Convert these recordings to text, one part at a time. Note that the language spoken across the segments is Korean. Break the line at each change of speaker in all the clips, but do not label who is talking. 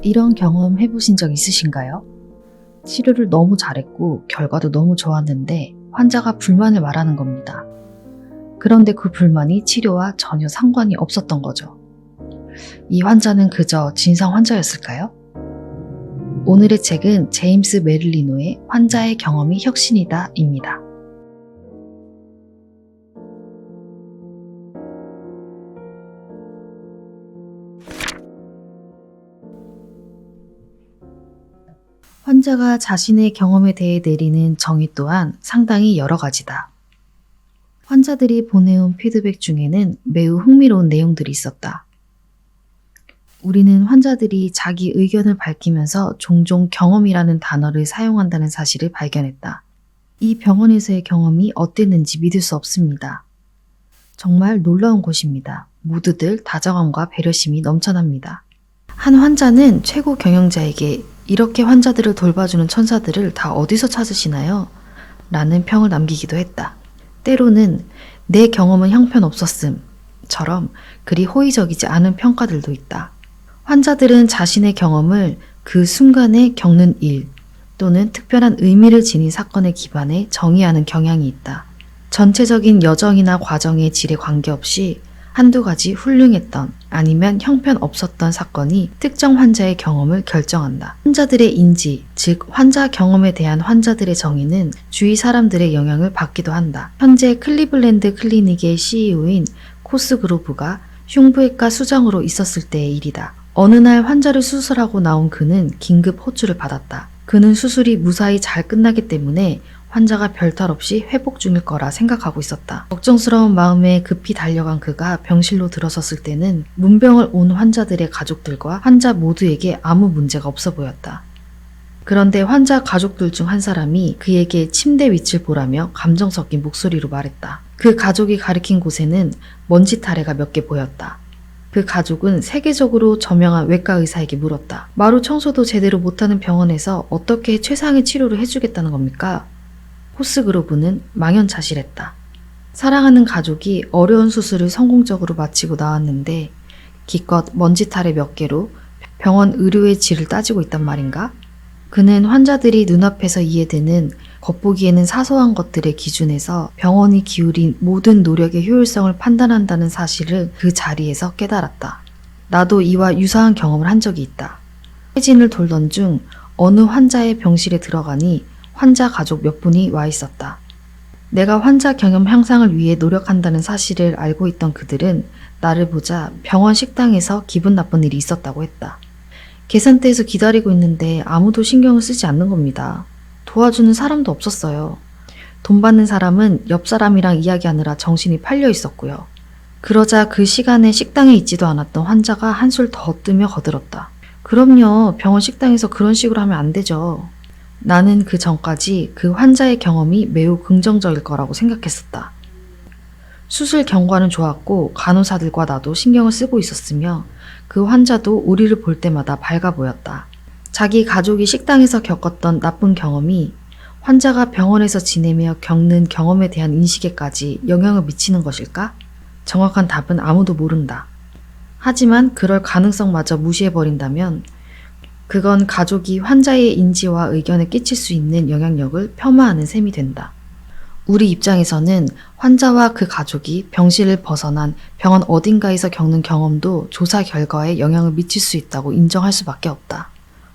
이런 경험 해보신 적 있으신가요? 치료를 너무 잘했고 결과도 너무 좋았는데 환자가 불만을 말하는 겁니다. 그런데 그 불만이 치료와 전혀 상관이 없었던 거죠. 이 환자는 그저 진상 환자였을까요? 오늘의 책은 제임스 메릴리노의 환자의 경험이 혁신이다 입니다. 환자가 자신의 경험에 대해 내리는 정의 또한 상당히 여러 가지다. 환자들이 보내온 피드백 중에는 매우 흥미로운 내용들이 있었다. 우리는 환자들이 자기 의견을 밝히면서 종종 경험이라는 단어를 사용한다는 사실을 발견했다. 이 병원에서의 경험이 어땠는지 믿을 수 없습니다. 정말 놀라운 곳입니다. 모두들 다정함과 배려심이 넘쳐납니다. 한 환자는 최고 경영자에게 이렇게 환자들을 돌봐주는 천사들을 다 어디서 찾으시나요? 라는 평을 남기기도 했다. 때로는 내 경험은 형편없었음 처럼 그리 호의적이지 않은 평가들도 있다. 환자들은 자신의 경험을 그 순간에 겪는 일 또는 특별한 의미를 지닌 사건에 기반해 정의하는 경향이 있다. 전체적인 여정이나 과정의 질에 관계없이 한두 가지 훌륭했던 아니면 형편없었던 사건이 특정 환자의 경험을 결정한다. 환자들의 인지, 즉 환자 경험에 대한 환자들의 정의는 주위 사람들의 영향을 받기도 한다. 현재 클리블랜드 클리닉의 CEO인 코스그로브가 흉부외과 수장으로 있었을 때의 일이다. 어느 날 환자를 수술하고 나온 그는 긴급 호출을 받았다. 그는 수술이 무사히 잘 끝나기 때문에 환자가 별탈 없이 회복 중일 거라 생각하고 있었다. 걱정스러운 마음에 급히 달려간 그가 병실로 들어섰을 때는 문병을 온 환자들의 가족들과 환자 모두에게 아무 문제가 없어 보였다. 그런데 환자 가족들 중 한 사람이 그에게 침대 위치를 보라며 감정 섞인 목소리로 말했다. 그 가족이 가리킨 곳에는 먼지 타래가 몇 개 보였다. 그 가족은 세계적으로 저명한 외과 의사에게 물었다. 마루 청소도 제대로 못하는 병원에서 어떻게 최상의 치료를 해주겠다는 겁니까? 코스그로브는 망연자실했다. 사랑하는 가족이 어려운 수술을 성공적으로 마치고 나왔는데 기껏 먼지 타래 몇 개로 병원 의료의 질을 따지고 있단 말인가? 그는 환자들이 눈앞에서 이해되는 겉보기에는 사소한 것들의 기준에서 병원이 기울인 모든 노력의 효율성을 판단한다는 사실을 그 자리에서 깨달았다. 나도 이와 유사한 경험을 한 적이 있다. 회진을 돌던 중 어느 환자의 병실에 들어가니 환자 가족 몇 분이 와 있었다. 내가 환자 경험 향상을 위해 노력한다는 사실을 알고 있던 그들은 나를 보자 병원 식당에서 기분 나쁜 일이 있었다고 했다. 계산대에서 기다리고 있는데 아무도 신경을 쓰지 않는 겁니다. 도와주는 사람도 없었어요. 돈 받는 사람은 옆 사람이랑 이야기하느라 정신이 팔려 있었고요. 그러자 그 시간에 식당에 있지도 않았던 환자가 한술 더 뜨며 거들었다. 그럼요, 병원 식당에서 그런 식으로 하면 안 되죠. 나는 그 전까지 그 환자의 경험이 매우 긍정적일 거라고 생각했었다. 수술 경과는 좋았고 간호사들과 나도 신경을 쓰고 있었으며 그 환자도 우리를 볼 때마다 밝아 보였다. 자기 가족이 식당에서 겪었던 나쁜 경험이 환자가 병원에서 지내며 겪는 경험에 대한 인식에까지 영향을 미치는 것일까? 정확한 답은 아무도 모른다. 하지만 그럴 가능성마저 무시해버린다면 그건 가족이 환자의 인지와 의견에 끼칠 수 있는 영향력을 폄하하는 셈이 된다. 우리 입장에서는 환자와 그 가족이 병실을 벗어난 병원 어딘가에서 겪는 경험도 조사 결과에 영향을 미칠 수 있다고 인정할 수밖에 없다.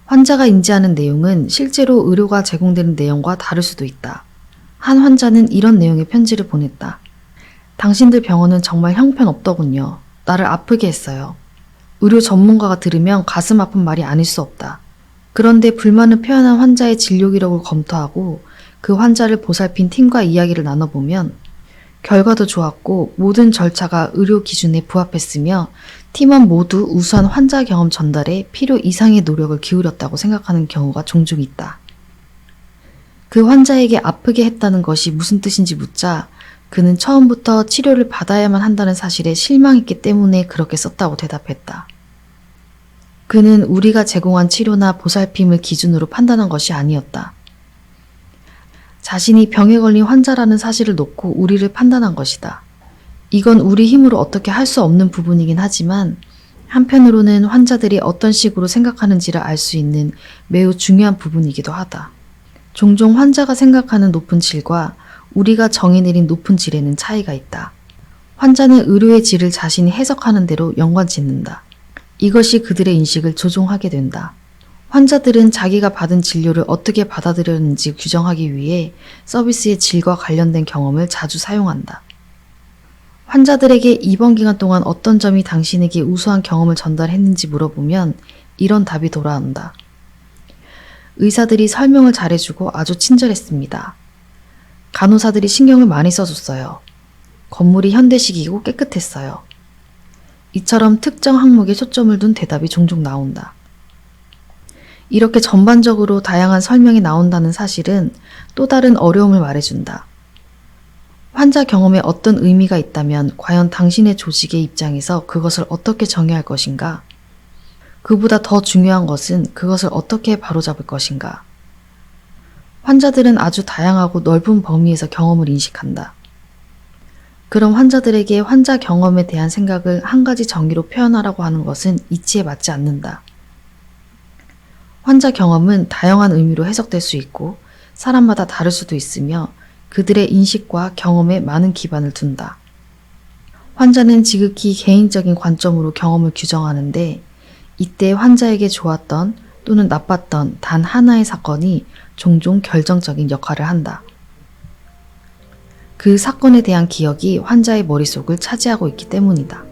환자가 인지하는 내용은 실제로 의료가 제공되는 내용과 다를 수도 있다. 한 환자는 이런 내용의 편지를 보냈다. 당신들 병원은 정말 형편없더군요. 나를 아프게 했어요. 의료 전문가가 들으면 가슴 아픈 말이 아닐 수 없다. 그런데 불만을 표현한 환자의 진료 기록을 검토하고 그 환자를 보살핀 팀과 이야기를 나눠보면 결과도 좋았고 모든 절차가 의료 기준에 부합했으며 팀원 모두 우수한 환자 경험 전달에 필요 이상의 노력을 기울였다고 생각하는 경우가 종종 있다. 그 환자에게 아프게 했다는 것이 무슨 뜻인지 묻자 그는 처음부터 치료를 받아야만 한다는 사실에 실망했기 때문에 그렇게 썼다고 대답했다. 그는 우리가 제공한 치료나 보살핌을 기준으로 판단한 것이 아니었다. 자신이 병에 걸린 환자라는 사실을 놓고 우리를 판단한 것이다. 이건 우리 힘으로 어떻게 할 수 없는 부분이긴 하지만 한편으로는 환자들이 어떤 식으로 생각하는지를 알 수 있는 매우 중요한 부분이기도 하다. 종종 환자가 생각하는 높은 질과 우리가 정의 내린 높은 질에는 차이가 있다. 환자는 의료의 질을 자신이 해석하는 대로 연관짓는다. 이것이 그들의 인식을 조종하게 된다. 환자들은 자기가 받은 진료를 어떻게 받아들였는지 규정하기 위해 서비스의 질과 관련된 경험을 자주 사용한다. 환자들에게 입원 기간 동안 어떤 점이 당신에게 우수한 경험을 전달했는지 물어보면 이런 답이 돌아온다. 의사들이 설명을 잘해주고 아주 친절했습니다. 간호사들이 신경을 많이 써줬어요. 건물이 현대식이고 깨끗했어요. 이처럼 특정 항목에 초점을 둔 대답이 종종 나온다. 이렇게 전반적으로 다양한 설명이 나온다는 사실은 또 다른 어려움을 말해준다. 환자 경험에 어떤 의미가 있다면 과연 당신의 조직의 입장에서 그것을 어떻게 정의할 것인가? 그보다 더 중요한 것은 그것을 어떻게 바로잡을 것인가? 환자들은 아주 다양하고 넓은 범위에서 경험을 인식한다. 그럼 환자들에게 환자 경험에 대한 생각을 한 가지 정의로 표현하라고 하는 것은 이치에 맞지 않는다. 환자 경험은 다양한 의미로 해석될 수 있고 사람마다 다를 수도 있으며 그들의 인식과 경험에 많은 기반을 둔다. 환자는 지극히 개인적인 관점으로 경험을 규정하는데 이때 환자에게 좋았던 또는 나빴던 단 하나의 사건이 종종 결정적인 역할을 한다. 그 사건에 대한 기억이 환자의 머릿속을 차지하고 있기 때문이다.